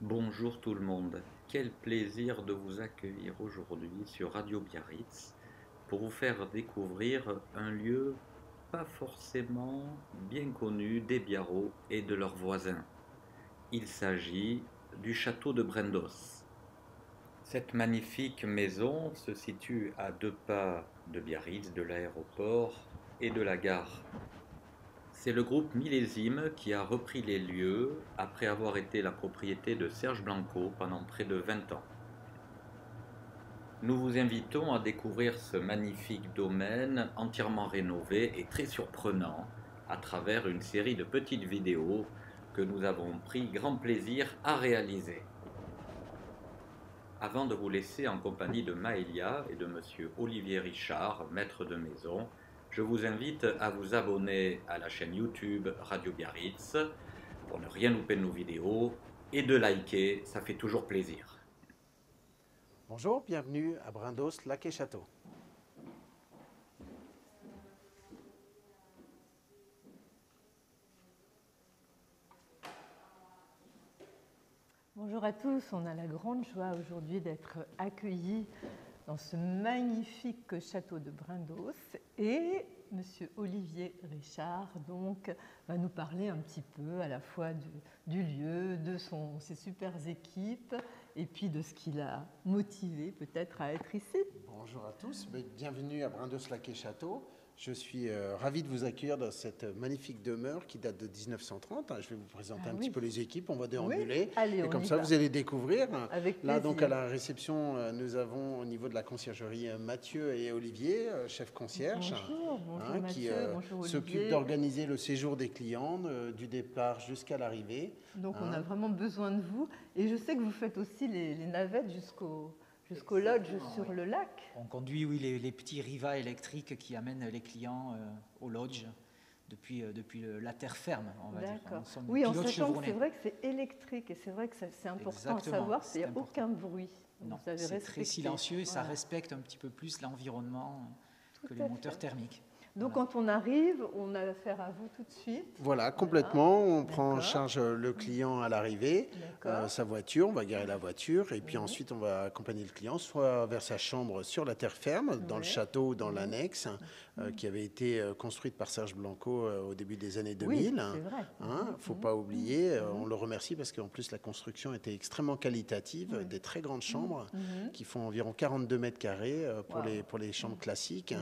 Bonjour tout le monde, quel plaisir de vous accueillir aujourd'hui sur Radio Biarritz pour vous faire découvrir un lieu pas forcément bien connu des Biarros et de leurs voisins. Il s'agit du château de Brendos. Cette magnifique maison se situe à 2 pas de Biarritz, de l'aéroport et de la gare. C'est le groupe Millésime qui a repris les lieux après avoir été la propriété de Serge Blanco pendant près de 20 ans. Nous vous invitons à découvrir ce magnifique domaine entièrement rénové et très surprenant à travers une série de petites vidéos que nous avons pris grand plaisir à réaliser. Avant de vous laisser en compagnie de Maëlia et de monsieur Olivier Richard, maître de maison, je vous invite à vous abonner à la chaîne YouTube Radio Biarritz pour ne rien louper de nos vidéos et de liker, ça fait toujours plaisir. Bonjour, bienvenue à Brendos, Lac et Château. Bonjour à tous, on a la grande joie aujourd'hui d'être accueillis dans ce magnifique château de Brendos et Monsieur Olivier Richard donc va nous parler un petit peu à la fois du lieu, de ses super équipes et puis de ce qui l'a motivé peut-être à être ici. Bonjour à tous, bienvenue à Brendos, Lac et Château. Je suis ravi de vous accueillir dans cette magnifique demeure qui date de 1930. Je vais vous présenter un petit peu les équipes, on va déambuler. Oui. Allez, et comme ça, vous allez découvrir. Avec là, plaisir. donc à la réception, nous avons au niveau de la conciergerie Mathieu et Olivier, chef concierge, bonjour qui bonjour s'occupent d'organiser le séjour des clients du départ jusqu'à l'arrivée. Donc on a vraiment besoin de vous. Et je sais que vous faites aussi les navettes jusqu'au lodge sur le lac. On conduit, oui, les petits rivas électriques qui amènent les clients au lodge depuis la terre ferme, on va dire. D'accord. Oui, en sachant que c'est vrai que c'est électrique et c'est vrai que c'est important à savoir, il n'y a aucun bruit. Non, c'est très silencieux et ça respecte un petit peu plus l'environnement que les moteurs thermiques. Donc quand on arrive, on a affaire à vous tout de suite. Voilà, complètement. On prend en charge le client à l'arrivée, sa voiture, on va garer la voiture et puis ensuite on va accompagner le client soit vers sa chambre sur la terre ferme, dans le château ou dans l'annexe qui avait été construite par Serge Blanco au début des années 2000. Oui, c'est vrai. Faut pas oublier, on le remercie parce qu'en plus la construction était extrêmement qualitative, des très grandes chambres qui font environ 42 mètres carrés pour les chambres classiques,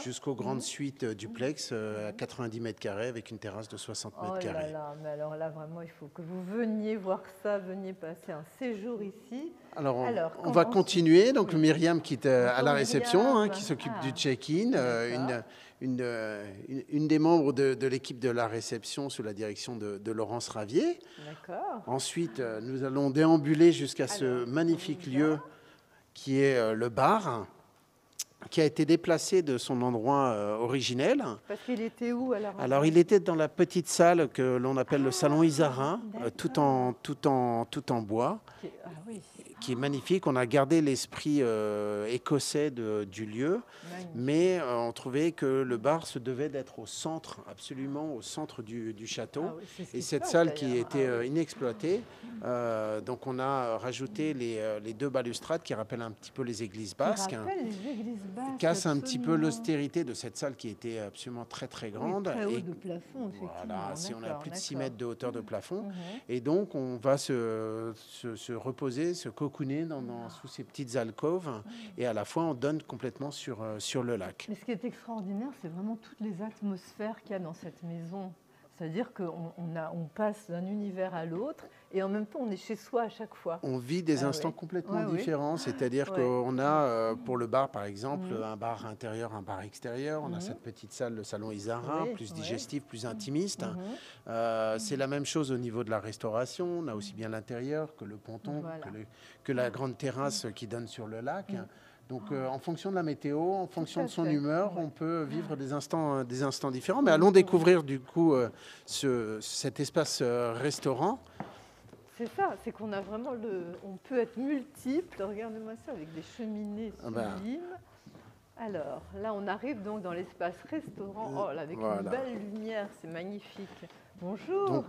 jusqu'aux grandes suites duplex à 90 mètres carrés avec une terrasse de 60 mètres carrés. Oh là là, mais alors là vraiment il faut que vous veniez voir ça, veniez passer un séjour ici. Alors on va continuer, donc Myriam qui est à la réception, qui s'occupe du check-in, une des membres de l'équipe de la réception sous la direction de Laurence Ravier. D'accord. Ensuite nous allons déambuler jusqu'à ce magnifique lieu qui est le bar, qui a été déplacé de son endroit originel. Parce qu'il était où alors? Alors il était dans la petite salle que l'on appelle le salon Isarin, tout en bois, qui est magnifique. On a gardé l'esprit écossais du lieu, mais on trouvait que le bar se devait d'être au centre, absolument au centre du château. Et cette salle qui était inexploitée, donc on a rajouté les 2 balustrades qui rappellent un petit peu les églises basques. Casse un petit peu l'austérité de cette salle qui était absolument très très grande. Oui, très haut de plafond, effectivement. Voilà, si on a plus de 6 mètres de hauteur de plafond. Et donc on va se reposer, se cocooner sous ces petites alcôves et à la fois on donne complètement sur le lac. Mais ce qui est extraordinaire, c'est vraiment toutes les atmosphères qu'il y a dans cette maison. C'est-à-dire qu'on passe d'un univers à l'autre et en même temps on est chez soi à chaque fois. On vit des instants complètement différents, c'est-à-dire qu'on a pour le bar par exemple un bar intérieur, un bar extérieur, on a cette petite salle, le salon Isarin, plus digestif, plus intimiste. C'est la même chose au niveau de la restauration, on a aussi bien l'intérieur que le ponton, que la grande terrasse qui donne sur le lac. Donc en fonction de la météo, en fonction de son humeur, on peut vivre des instants différents. Mais allons découvrir du coup cet espace restaurant. C'est ça, c'est qu'on a vraiment on peut être multiple. Regardez-moi ça avec des cheminées sublimes. Alors là, on arrive donc dans l'espace restaurant. Oh là, avec une belle lumière, c'est magnifique. Bonjour.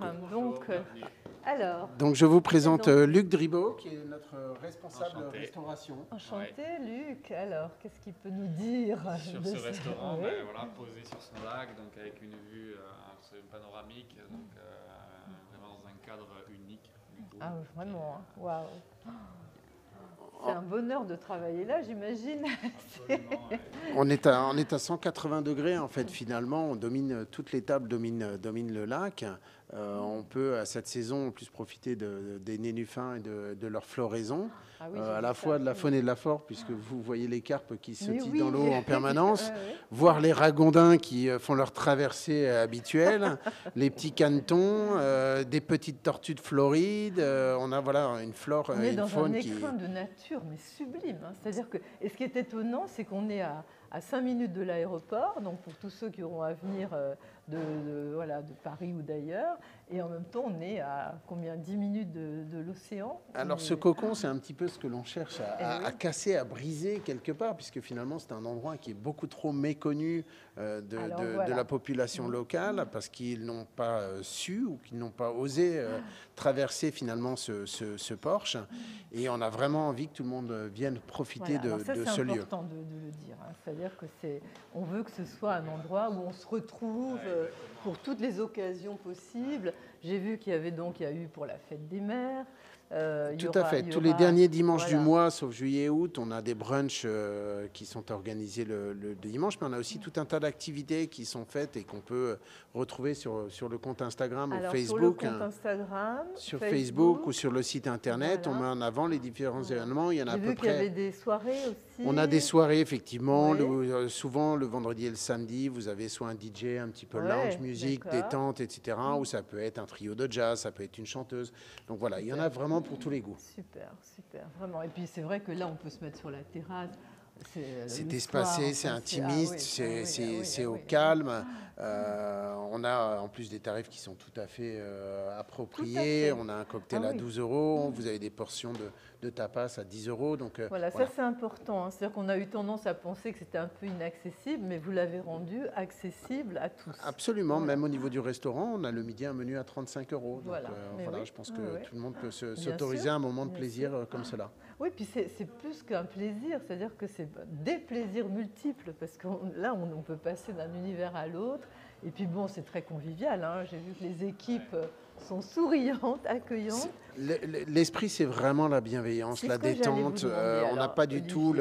Donc je vous présente Luc Dribaud, qui est notre responsable restauration. Enchanté, Luc. Alors, qu'est-ce qu'il peut nous dire sur ce restaurant? Voilà, posé sur son lac, donc avec une vue sur une panoramique, donc vraiment dans un cadre unique. Du coup, ah, vraiment, waouh. C'est un bonheur de travailler là, j'imagine. On est à 180 degrés, en fait, finalement. On domine, toutes les tables dominent le lac. On peut, à cette saison, en plus profiter des nénuphins et de leur floraison, à la fois de la faune et de la flore, puisque vous voyez les carpes qui sautillent dans l'eau en permanence, voir les ragondins qui font leur traversée habituelle, les petits canetons, des petites tortues de Floride. On a voilà, une flore et une faune qui... On est dans un écrin de nature, mais sublime. Hein. C'est-à-dire que, et ce qui est étonnant, c'est qu'on est à 5 minutes de l'aéroport, donc pour tous ceux qui auront à venir de Paris ou d'ailleurs, et en même temps on est à combien, 10 minutes de l'océan. Alors ce cocon, c'est un petit peu ce que l'on cherche à casser, à briser quelque part, puisque finalement c'est un endroit qui est beaucoup trop méconnu de la population locale, parce qu'ils n'ont pas su ou qu'ils n'ont pas osé traverser finalement ce porche, et on a vraiment envie que tout le monde vienne profiter de ce lieu. C'est important de le dire, hein. C'est-à-dire que on veut que ce soit un endroit où on se retrouve pour toutes les occasions possibles. J'ai vu qu'il y a eu pour la fête des mères. Tout à fait. Tous les derniers dimanches du mois, sauf juillet et août, on a des brunchs qui sont organisés le dimanche, mais on a aussi tout un tas d'activités qui sont faites et qu'on peut retrouver sur le compte Instagram ou Facebook. Sur le compte Instagram, sur Facebook ou sur le site internet, on met en avant les différents événements. Il y en a à peu près. J'ai vu qu'il y avait des soirées aussi. On a des soirées, effectivement. Souvent, le vendredi et le samedi, vous avez soit un DJ, un petit peu lounge musique, détente, etc. Ou ça peut être un trio de jazz, ça peut être une chanteuse. Donc voilà, il y en a vraiment pour tous les goûts. Super, vraiment. Et puis c'est vrai que là, on peut se mettre sur la terrasse. C'est espacé, c'est intimiste, c'est au calme. On a en plus des tarifs qui sont tout à fait appropriés. On a un cocktail à 12 €. Vous avez des portions de tapas à 10 €. Donc, voilà, ça c'est important. Hein. C'est-à-dire qu'on a eu tendance à penser que c'était un peu inaccessible, mais vous l'avez rendu accessible à tous. Absolument, même au niveau du restaurant, on a le midi un menu à 35 €. Donc je pense que tout le monde peut s'autoriser un moment de plaisir comme cela. Oui, puis c'est plus qu'un plaisir, c'est-à-dire que c'est des plaisirs multiples, parce que là, on peut passer d'un univers à l'autre. Et puis bon, c'est très convivial. Hein. J'ai vu que les équipes sont souriantes, accueillantes. L'esprit, c'est vraiment la bienveillance, la détente. On n'a pas du tout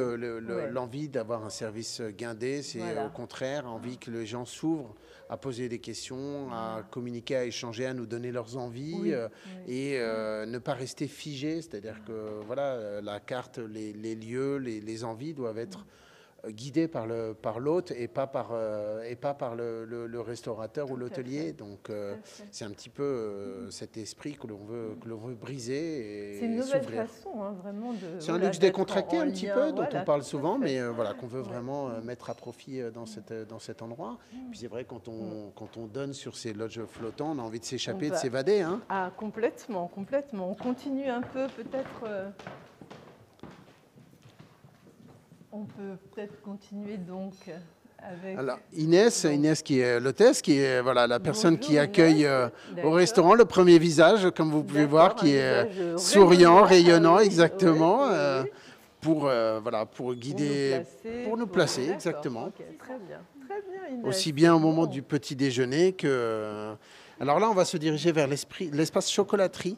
l'envie d'avoir un service guindé. C'est au contraire, envie que les gens s'ouvrent à poser des questions, à communiquer, à échanger, à nous donner leurs envies et ne pas rester figés. C'est-à-dire que voilà, la carte, les lieux, les envies doivent être guidés par l'hôte et pas par le restaurateur ou l'hôtelier. Donc c'est un petit peu cet esprit que l'on veut briser. C'est une nouvelle façon, hein, vraiment de. C'est un luxe décontracté un petit peu, dont on parle souvent, mais voilà, qu'on veut vraiment mettre à profit dans cet endroit. Puis c'est vrai, quand on donne sur ces lodges flottants, on a envie de s'échapper, de s'évader. Hein. Ah, complètement. On continue un peu, peut-être. On peut peut-être continuer donc avec... Alors, Inès qui est l'hôtesse, qui est la personne qui accueille au restaurant, le premier visage, comme vous pouvez voir, qui est souriant, rayonnant, exactement, pour guider, pour nous placer, exactement. Okay, très bien, Inès. Aussi bien au moment du petit déjeuner que... Alors là, on va se diriger vers l'espace chocolaterie,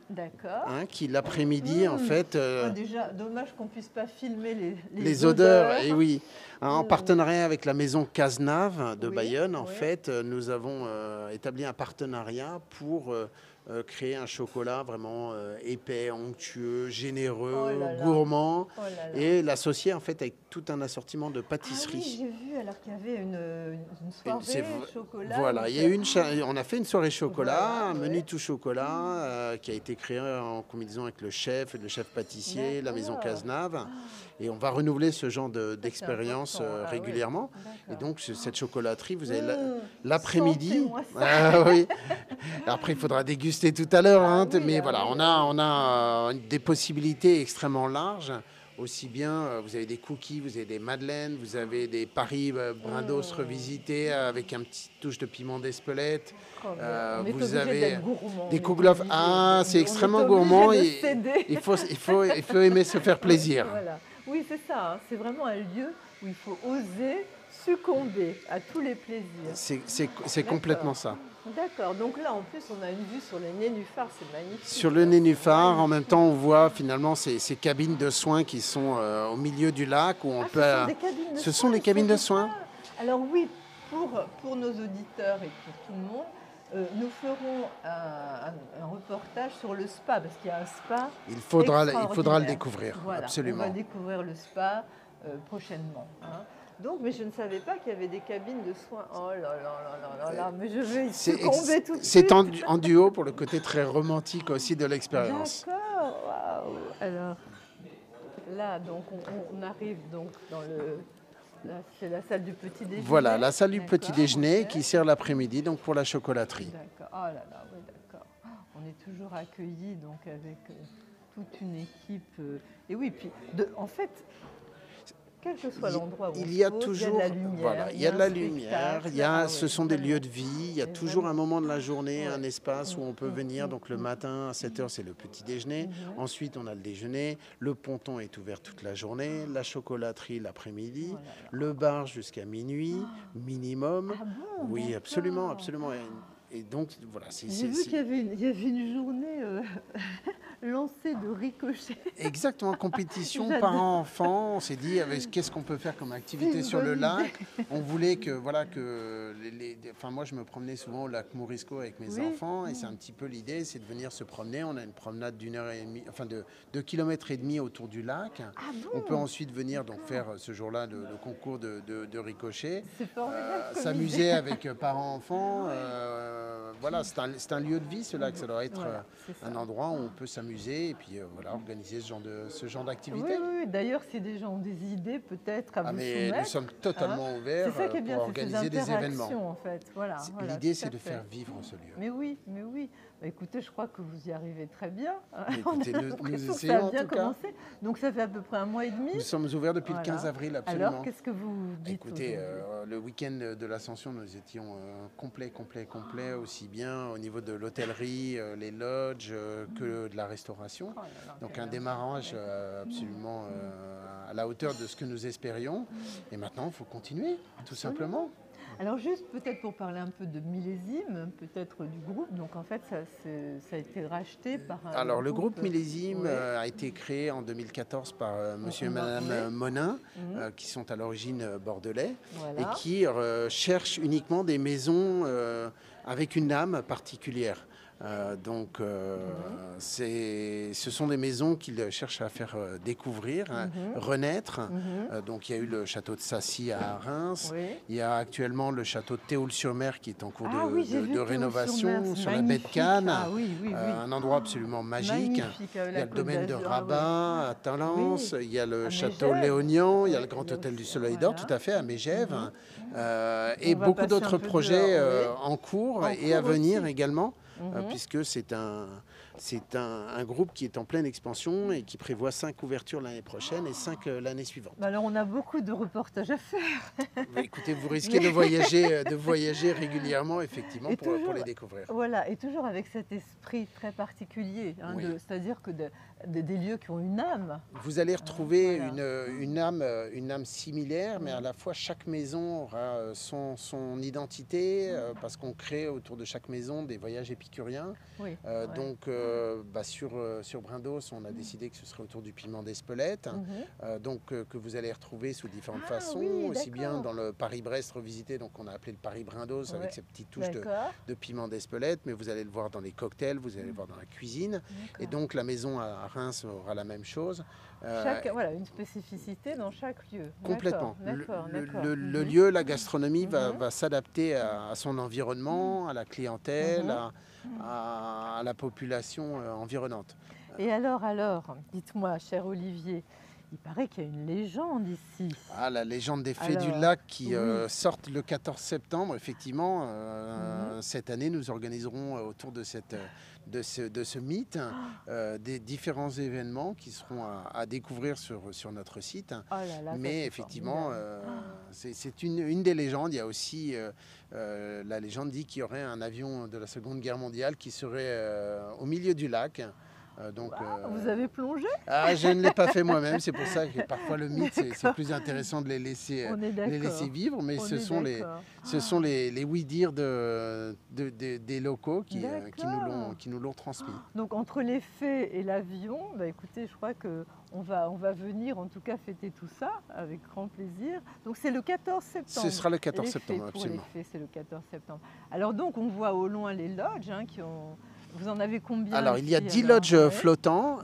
qui l'après-midi, en fait... déjà, dommage qu'on ne puisse pas filmer les odeurs. Et oui, en partenariat avec la maison Cazenave de Bayonne, en fait, nous avons établi un partenariat pour créer un chocolat vraiment épais, onctueux, généreux, gourmand, et l'associer en fait avec tout un assortiment de pâtisseries. Ah oui, j'ai vu alors qu'il y avait une soirée chocolat. Voilà, on a fait une soirée chocolat, un menu tout chocolat qui a été créé en combinaison avec le chef pâtissier, la maison Cazenave. Et on va renouveler ce genre d'expérience régulièrement. Et donc, cette chocolaterie, vous avez l'après-midi. Oui. Après, il faudra déguster tout à l'heure. Mais voilà, on a des possibilités extrêmement larges aussi bien, vous avez des cookies, vous avez des madeleines, vous avez des Paris Brindos revisités avec un petit touche de piment d'Espelette. Vous avez des kouglof. Ah, c'est extrêmement gourmand. Il faut aimer se faire plaisir. Voilà. Oui, c'est ça. Hein. C'est vraiment un lieu où il faut oser succomber à tous les plaisirs. C'est complètement ça. D'accord. Donc là, en plus, on a une vue sur les nénuphars. C'est magnifique. Sur le nénuphar, en même temps, on voit finalement ces cabines de soins qui sont au milieu du lac. Où on peut... Ce sont des cabines de soins. Alors oui, pour nos auditeurs et pour tout le monde, nous ferons un reportage sur le spa, parce qu'il y a un spa. Il faudra le découvrir, voilà, absolument. On va découvrir le spa prochainement. Hein. Donc, mais je ne savais pas qu'il y avait des cabines de soins. Oh là là là là là, mais je vais y succomber tout de suite. C'est en duo pour le côté très romantique aussi de l'expérience. D'accord, waouh. Alors, là, donc, on arrive donc dans le... C'est la salle du petit déjeuner. Voilà, la salle du petit déjeuner qui sert l'après-midi donc pour la chocolaterie. D'accord. Oh là là, oui, d'accord. On est toujours accueillis donc avec toute une équipe. Et oui, puis en fait, quel que soit l'endroit où il y a on toujours, il y a de la lumière. voilà, il y a de la lumière. Ce sont des lieux de vie. Il y a toujours un moment de la journée, un espace où on peut venir. Donc le matin à 7h, c'est le petit déjeuner. Ensuite, on a le déjeuner. Le ponton est ouvert toute la journée. La chocolaterie l'après-midi. Le bar jusqu'à minuit minimum. Ah bon, oui, absolument, absolument. Et donc, voilà. J'ai vu qu'il y avait une journée lancée de ricochets. Exactement, compétition parents-enfants. On s'est dit, qu'est-ce qu'on peut faire comme activité sur le lac. On voulait que, voilà, enfin, moi, je me promenais souvent au lac Mourisco avec mes enfants. Et c'est un petit peu l'idée, c'est de venir se promener. On a une promenade de 2,5 km autour du lac. Ah bon, on peut ensuite venir donc, faire ce jour-là le concours de ricochet. C'est formidable. S'amuser avec parents-enfants. Voilà, c'est un lieu de vie, ce lac. Ça doit être un endroit où on peut s'amuser et puis voilà, organiser ce genre d'activité. Oui. D'ailleurs, si des gens ont des idées, peut-être à vous soumettre. Nous sommes totalement ouverts pour organiser des événements. En fait. Voilà, l'idée, c'est de faire vivre ce lieu. Mais oui. Bah, écoutez, je crois que vous y arrivez très bien. Écoutez, nous essayons en tout cas. Donc ça fait à peu près 1 mois et demi. Nous sommes ouverts depuis le 15 avril, absolument. Alors, qu'est-ce que vous dites? Écoutez, le week-end de l'Ascension, nous étions complet, aussi bien au niveau de l'hôtellerie, les lodges, que de la restauration. Donc un démarrage absolument à la hauteur de ce que nous espérions. Et maintenant, il faut continuer, tout simplement. Alors juste peut-être pour parler un peu de millésime, peut-être du groupe. Donc en fait, ça a été racheté par un Alors le groupe Millésime a été créé en 2014 par monsieur et madame Monin, qui sont à l'origine bordelais, et qui cherchent uniquement des maisons avec une âme particulière. Ce sont des maisons qu'ils cherchent à faire découvrir, renaître. Donc il y a eu le château de Sassy à Reims. Il y a actuellement le château de Théoul-sur-Mer qui est en cours de rénovation sur la baie de Cannes. Un endroit absolument magique. Il y a le domaine de Rabat à Talence. Il y a le château Léognan. Il y a le Grand Hôtel du Soleil d'Or, tout à fait, à Mégève. Et beaucoup d'autres projets en cours et à venir également. Puisque c'est un groupe qui est en pleine expansion et qui prévoit 5 ouvertures l'année prochaine et 5 l'année suivante. Alors on a beaucoup de reportages à faire. Écoutez, vous risquez de voyager régulièrement, effectivement, pour les découvrir. Voilà, et toujours avec cet esprit très particulier, c'est-à-dire que des lieux qui ont une âme. Vous allez retrouver une âme similaire, mais à la fois chaque maison aura son identité, parce qu'on crée autour de chaque maison des voyages épicuriens. Sur Brindos, on a décidé que ce serait autour du piment d'Espelette, que vous allez retrouver sous différentes façons, aussi bien dans le Paris-Brest revisité, donc on a appelé le Paris-Brindos avec ses petites touches de piment d'Espelette, mais vous allez le voir dans les cocktails, vous allez le voir dans la cuisine, et donc la maison à Reims aura la même chose. Une spécificité dans chaque lieu. Complètement. Le lieu, la gastronomie va s'adapter à son environnement, à la clientèle, à la population environnante. Et alors, dites-moi, cher Olivier, il paraît qu'il y a une légende ici. Ah, la légende des fées du Alors, lac qui oui. sortent le 14 septembre. Effectivement, cette année, nous organiserons autour de ce mythe des différents événements qui seront à découvrir sur notre site. Oh là là, ça, Mais c'est effectivement, formidable. c'est une des légendes. Il y a aussi la légende dit qu'il y aurait un avion de la Seconde Guerre mondiale qui serait au milieu du lac. Vous avez plongé? Je ne l'ai pas fait moi-même, c'est pour ça que parfois le mythe, c'est plus intéressant de les laisser On est d'accord. vivre, mais On ce est sont d'accord. les oui-dire des locaux qui D'accord. nous l'ont transmis. Donc entre les fées et l'avion, bah, écoutez, je crois qu'on va venir en tout cas fêter tout ça avec grand plaisir. Donc c'est le 14 septembre. Ce sera le 14 Les septembre, fées, absolument. Pour les fées, c'est le 14 septembre. Alors donc on voit au loin les lodges qui ont... Vous en avez combien? Alors, il y a ici, 10 alors? lodges Ouais. flottants.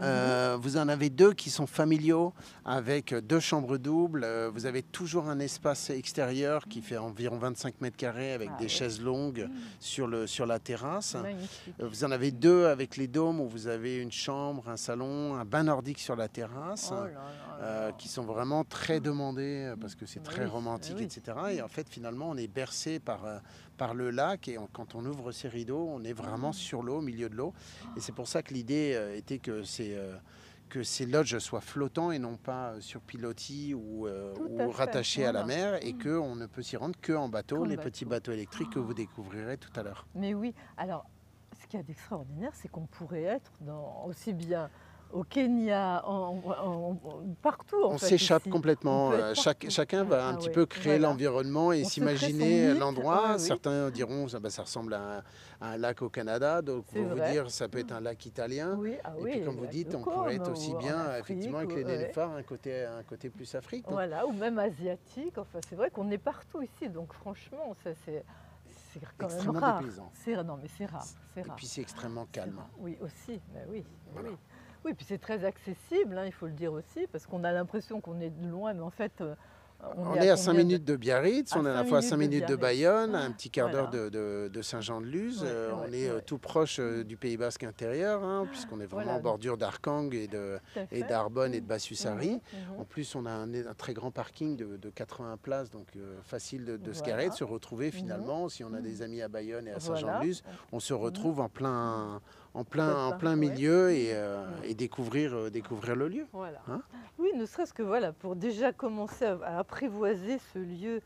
Vous en avez 2 qui sont familiaux avec 2 chambres doubles. Vous avez toujours un espace extérieur qui fait environ 25 mètres carrés avec des chaises longues sur la terrasse. Magnifique. Vous en avez 2 avec les dômes où vous avez une chambre, un salon, un bain nordique sur la terrasse. Oh là là là. Qui sont vraiment très demandés parce que c'est Bah très oui, romantique, bah oui. etc. Et en fait, finalement, on est bercé par le lac et quand on ouvre ces rideaux, on est vraiment sur l'eau, au milieu de l'eau. Et c'est pour ça que l'idée était que ces lodges soient flottants et non pas sur pilotis ou Tout à fait, rattachés à la voilà. mer et qu'on ne peut s'y rendre qu'en bateau, Qu'en les bateau. petits bateaux électriques que vous découvrirez tout à l'heure. Mais oui, alors ce qu'il y a d'extraordinaire, c'est qu'on pourrait être aussi bien au Kenya, partout en On fait, s'échappe ici. complètement. On peut être partout. Chacun va un Ah petit ouais, peu créer voilà. l'environnement et On se crée son s'imaginer mythe, l'endroit. ouais, oui. Certains diront ça ressemble à un lac au Canada. Donc C'est pour vous vrai. dire, ça peut être un lac italien. Oui, ah Et oui, puis comme vous lac dites, de on pourrait être Côme, aussi ou en bien Afrique, effectivement avec les ouais. nénuphars, un côté plus Afrique. Donc, Voilà, ou même asiatique. Enfin, c'est vrai qu'on est partout ici, donc franchement, ça c'est quand même Extrêmement rare. dépaysant. Non, mais c'est rare. et puis c'est extrêmement C'est calme. rare. Oui, aussi. Ben oui, Voilà. oui. Oui, puis c'est très accessible, il faut le dire aussi, parce qu'on a l'impression qu'on est de loin, mais en fait, On est à 5 combien de- minutes de Biarritz, À on est à la 5 fois à 5 minutes de minutes de Biarritz. Bayonne, à un petit quart d'heure Voilà. de Saint-Jean-de-Luz. Ouais, On ouais, est ouais. tout proche du Pays Basque intérieur, puisqu'on est vraiment Voilà. en bordure d'Arkang et Tout à fait. d'Arbonne et de Bassus-Sarri. Mhm. En plus, on a un très grand parking de 80 places, donc facile de se Voilà. garer, de se retrouver finalement. Si on a des amis à Bayonne et à Voilà. Saint-Jean-de-Luz, on se retrouve en plein Ouais. milieu et découvrir le lieu. Voilà. Hein? Oui, ne serait-ce que voilà, pour déjà commencer à apprivoiser ce lieu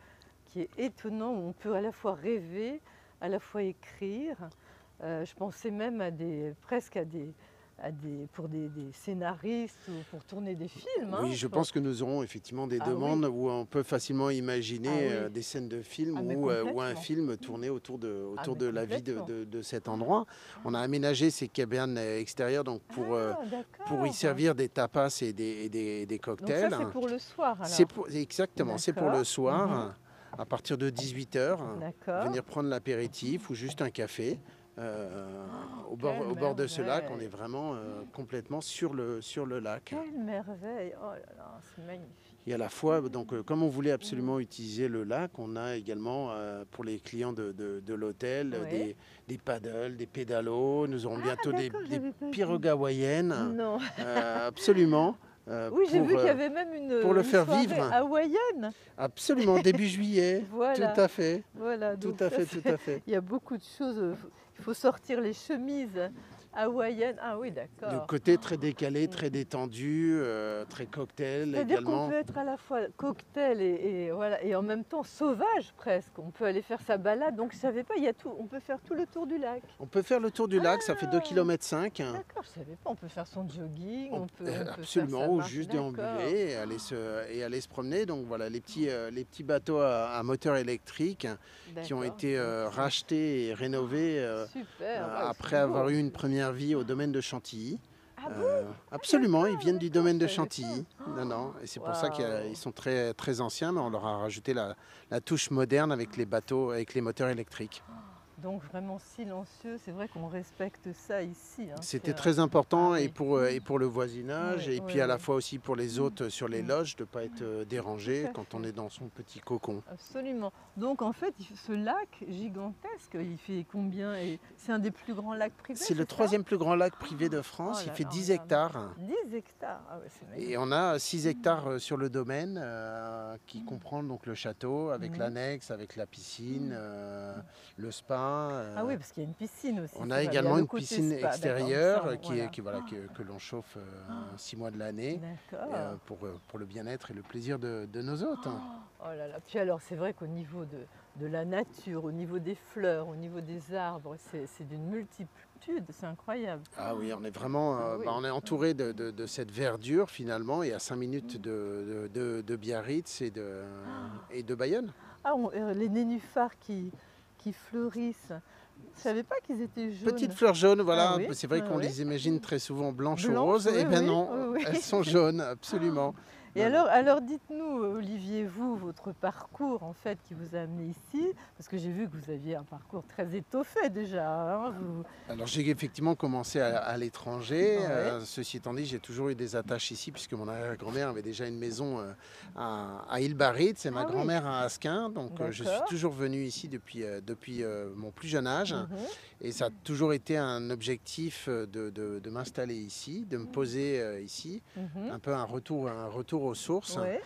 qui est étonnant, où on peut à la fois rêver, à la fois écrire. Je pensais même presque pour des scénaristes ou pour tourner des films. Oui, je pense que nous aurons effectivement des Ah demandes où on peut facilement imaginer Ah oui. des scènes de films Ah, mais ou un complètement. film tourné autour de mais la vie complètement. de cet endroit. On a aménagé ces cabanes extérieures donc pour y servir des tapas et des Donc cocktails. ça, c'est pour le soir, alors. Exactement, c'est pour le D'accord. soir, à partir de 18h, D'accord. venir prendre l'apéritif ou juste un café. Au bord de ce lac, on est vraiment complètement sur le lac. Quelle merveille! Oh là là, c'est magnifique. Et à la fois, donc, comme on voulait absolument utiliser le lac, on a également pour les clients de l'hôtel Ouais. des paddles, des pédalos. Nous aurons bientôt des j'avais pas vu. pirogues hawaïennes. Non. Absolument. Oui, j'ai vu qu'il y euh, avait même une pour le une faire soirée vivre. hawaïenne. Absolument, début juillet. Voilà. Tout à fait. Voilà, Tout donc à ça, fait, c'est- tout à fait. Il y a beaucoup de choses. Il faut sortir les chemises hawaïennes. Ah oui, Le d'accord. côté très décalé, très détendu, très cocktail C'est-à-dire qu'on également. peut être à la fois cocktail voilà, et en même temps sauvage presque. On peut aller faire sa balade. Donc je savais pas, il y a tout. On peut faire tout le tour du lac. On peut faire le tour du lac, ça fait 2,5 km. D'accord, je savais pas. On peut faire son jogging. On peut faire Absolument, sa ou marche. juste D'accord. déambuler et aller se promener. Donc voilà, les petits bateaux à moteur électrique qui ont D'accord. été rachetés et rénovés Super. ouais, après c'est avoir beau. eu une première vie au domaine de Chantilly. Ah bon Absolument, ils viennent du domaine de je savais Chantilly. Non, et c'est pour ça Waouh. qu'ils sont très, très anciens, mais on leur a rajouté la touche moderne avec les bateaux, avec les moteurs électriques. Donc vraiment silencieux, c'est vrai qu'on respecte ça ici. Hein. C'était très important oui. et pour le voisinage Oui, et puis oui, à la oui. fois aussi pour les hôtes sur les loges de ne pas être dérangé Tout à quand on fait. est dans son petit cocon. Absolument. Donc en fait, ce lac gigantesque, il fait combien? Et c'est un des plus grands lacs privés? C'est le ça 3e plus grand lac privé de Oh France, il là fait là, 10 regarde. hectares. 10 hectares, ah ouais, c'est magnifique. Et on a 6 hectares sur le domaine qui comprend donc le château avec l'annexe, avec la piscine, le spa. Ah oui, parce qu'il y a une piscine aussi. On c'est a vrai, il y également le une côté piscine spa, extérieure d'accord, ça, voilà. que l'on chauffe 6 mois de l'année D'accord. pour le bien-être et le plaisir de nos hôtes. Oh là là. Puis alors, c'est vrai qu'au niveau de la nature, au niveau des fleurs, au niveau des arbres, c'est d'une multitude, c'est incroyable. Ah oui, on est vraiment oui. on est entouré de cette verdure finalement et à 5 minutes de Biarritz et de Bayonne. Ah, les nénuphars qui fleurissent. Je ne savais pas qu'ils étaient jaunes. Petites fleurs jaunes, voilà. Ah oui, C'est vrai ah qu'on oui. les imagine très souvent blanches ou Blanches, roses. oui, Eh bien oui, non, oui, oui. elles sont jaunes, absolument. Et Non, alors dites-nous, Olivier, vous, votre parcours en fait qui vous a amené ici, parce que j'ai vu que vous aviez un parcours très étoffé déjà. Hein, Alors j'ai effectivement commencé à l'étranger. Ouais. Ceci étant dit, j'ai toujours eu des attaches ici puisque mon arrière-grand-mère avait déjà une maison à Île-Baritz et ma Ah oui. grand-mère à Asquin. Donc je suis D'accord. toujours venu ici depuis mon plus jeune âge. Mhm. Et ça a toujours été un objectif de m'installer ici, de me poser ici. Mhm. Un peu un retour aux sources. Ouais.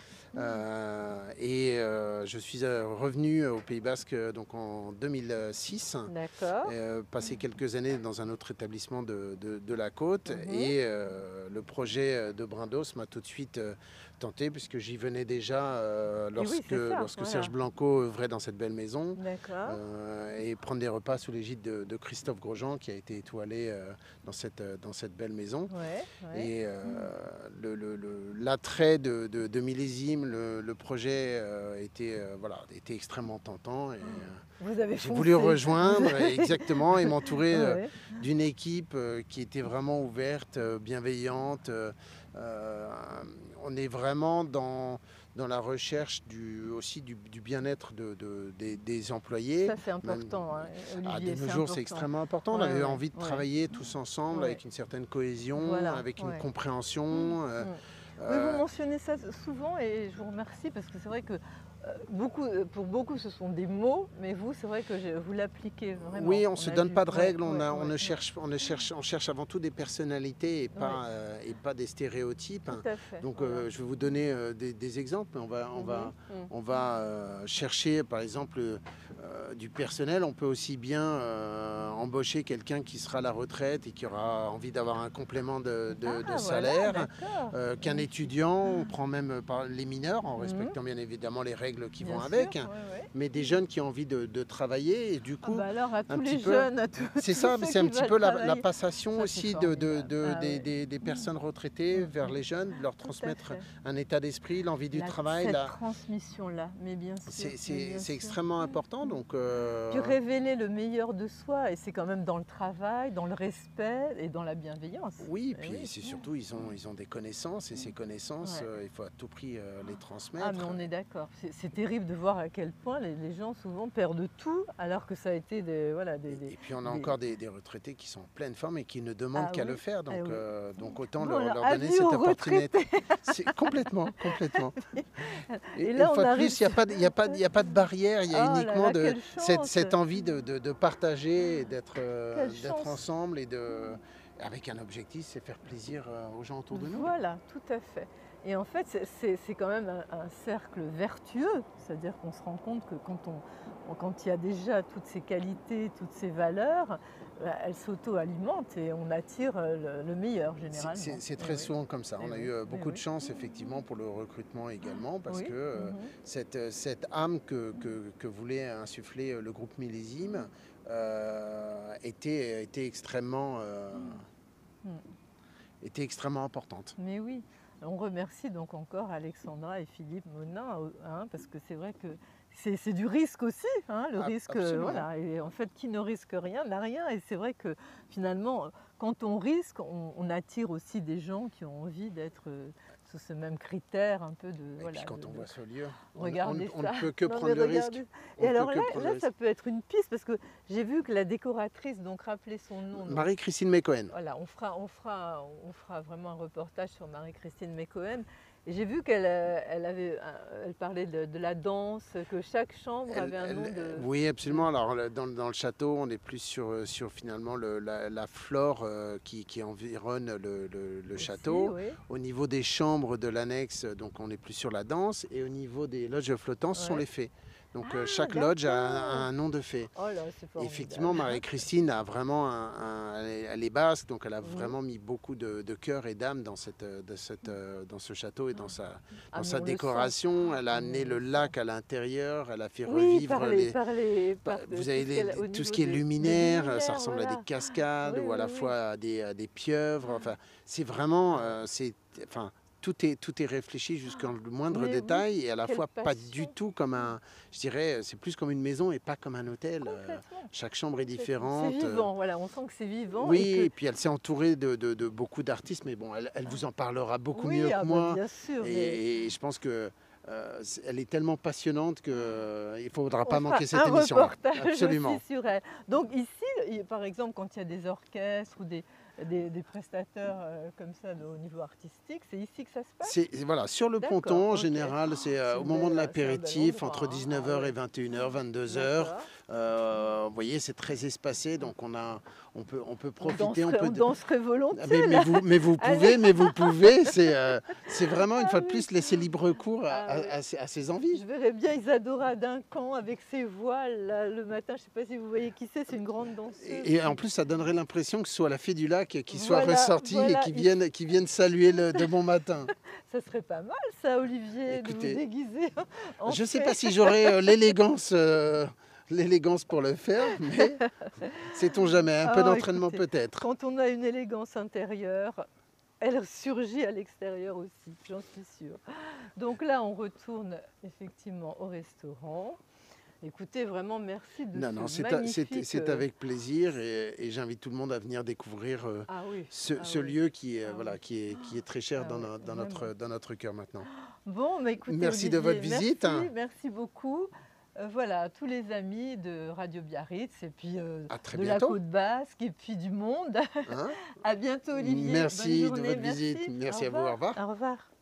Je suis revenu au Pays Basque donc en 2006. D'accord. Passé quelques années dans un autre établissement de la côte et le projet de Brindos m'a tout de suite tenté puisque j'y venais déjà lorsque voilà. Serge Blanco œuvrait dans cette belle maison D'accord. et prendre des repas sous l'égide de Christophe Grosjean qui a été étoilé dans cette belle maison. Ouais. Et l'attrait de Millésime, le projet était extrêmement tentant. Et, Vous avez j'ai foncé. voulu rejoindre exactement et m'entourer Ouais. d'une équipe qui était vraiment ouverte, bienveillante. On est vraiment dans la recherche aussi du bien-être des employés. Ça c'est important, hein, Olivier. De nos c'est jours, c'est important. extrêmement important. Ouais, on avait ouais, envie de ouais. travailler tous ensemble Ouais. avec une certaine cohésion, Voilà, avec une ouais. compréhension. Oui, vous mentionnez ça souvent et je vous remercie parce que c'est vrai que pour beaucoup ce sont des mots, mais vous, c'est vrai que vous l'appliquez vraiment. Oui, on ne se donne pas de règles, on cherche avant tout des personnalités et pas des stéréotypes. Tout à fait. Donc voilà. je vais vous donner des exemples. On va chercher par exemple du personnel. On peut aussi bien embaucher quelqu'un qui sera à la retraite et qui aura envie d'avoir un complément de salaire qu'un étudiant. On prend même les mineurs en respectant bien évidemment les règles qui vont avec, mais des jeunes qui ont envie de travailler et du coup alors à tous les petit peu, jeunes, à tous c'est ça, ceux c'est un qui petit veulent peu la travailler. passation Ça, aussi c'est formidable. des personnes retraitées vers les jeunes, de leur Tout à transmettre fait. un état d'esprit, l'envie du travail. Cette transmission-là, mais bien sûr. C'est extrêmement important. Donc, Puis révéler le meilleur de soi, et c'est quand même dans le travail, dans le respect et dans la bienveillance. Oui, puis c'est surtout, ils ont des connaissances et ces connaissances, il faut à tout prix les transmettre. Ah, mais on est d'accord. C'est terrible de voir à quel point les gens souvent perdent tout alors que ça a été Et puis on a encore des retraités qui sont en pleine forme et qui ne demandent qu'à le faire. Donc, donc autant Bon, leur alors, donner avis cette aux opportunité. C'est complètement. Et là, une on fois de arrive plus, il n'y a pas de barrière. Il y a Oh là uniquement là, quelle chance. cette envie de partager, et d'être chance. ensemble et avec un objectif, c'est faire plaisir aux gens autour de nous. Voilà, tout à fait. Et en fait, c'est quand même un cercle vertueux, c'est-à-dire qu'on se rend compte que quand il y a déjà toutes ces qualités, toutes ces valeurs, elles s'auto-alimentent et on attire le meilleur généralement. C'est très souvent comme ça. On a eu beaucoup de chance effectivement pour le recrutement également parce que cette âme que voulait insuffler le groupe Millésime était extrêmement importante. Mais oui. On remercie donc encore Alexandra et Philippe Monin, parce que c'est vrai que c'est du risque aussi, le risque, absolument. voilà. Et en fait, qui ne risque rien n'a rien. Et c'est vrai que finalement, quand on risque, on attire aussi des gens qui ont envie d'être sous ce même critère un peu de... Et puis quand on voit ce lieu, regardez on ça. ne peut que Non, prendre le risque. regardez. Et alors là, ça peut être une piste, parce que j'ai vu que la décoratrice, donc rappelez son nom. Marie-Christine Mécohen. Voilà, on fera vraiment un reportage sur Marie-Christine Mécohen. Et j'ai vu elle parlait de la danse, que chaque chambre avait un nom de... Oui, absolument. Alors dans le château, on est plus sur finalement la flore qui environne le château. Oui. Au niveau des chambres de l'annexe, donc on est plus sur la danse. Et au niveau des lodges flottants, ce sont les fées. Donc chaque lodge a un nom de fée. Oh là, c'est formidable. Effectivement, Marie-Christine a vraiment elle est basque, donc elle a vraiment mis beaucoup de cœur et d'âme dans ce château et dans sa décoration. Elle a amené le lac à l'intérieur, elle a fait revivre vous avez tout ce qui est luminaire, ça ressemble à des cascades ou à la fois à des pieuvres. Enfin, c'est vraiment, tout est réfléchi jusqu'au moindre détail et à la fois pas du tout comme je dirais, c'est plus comme une maison et pas comme un hôtel. Chaque chambre est différente. C'est vivant, voilà, on sent que c'est vivant. Oui, et puis elle s'est entourée de beaucoup d'artistes, mais bon, elle vous en parlera beaucoup mieux que moi. Bien sûr, et je pense que elle est tellement passionnante qu'il ne faudra pas manquer cette émission. Un reportage absolument. Aussi sur elle. Donc ici, par exemple, quand il y a des orchestres ou des prestateurs comme ça au niveau artistique, c'est ici que ça se passe? Voilà, sur le ponton, en général, c'est au moment de l'apéritif, entre 19h et 21h, 22h. Vous voyez, c'est très espacé, donc on peut profiter. On danserait volontiers. Mais vous pouvez. C'est vraiment, une fois de plus, laisser libre cours à ses envies. Je verrais bien Isadora Duncan avec ses voiles là, le matin. Je ne sais pas si vous voyez qui c'est une grande danseuse. Et en plus, ça donnerait l'impression que ce soit la fée du lac qui soit ressortie et qui vienne saluer de bon matin. Ça serait pas mal ça, Olivier, écoutez, de vous déguiser. Je ne sais pas si j'aurais l'élégance pour le faire, mais sait-on jamais, un peu d'entraînement peut-être. Quand on a une élégance intérieure, elle surgit à l'extérieur aussi, j'en suis sûre. Donc là, on retourne effectivement au restaurant. Écoutez, vraiment merci de magnifique... c'est avec plaisir et j'invite tout le monde à venir découvrir ce lieu qui est très cher dans notre cœur maintenant. Bon, mais écoutez, merci Olivier, de votre visite. Merci beaucoup. Voilà, tous les amis de Radio Biarritz et puis de la Côte Basque et puis du monde. À bientôt, Olivier. Merci de votre visite. Merci à vous. Au revoir. Au revoir.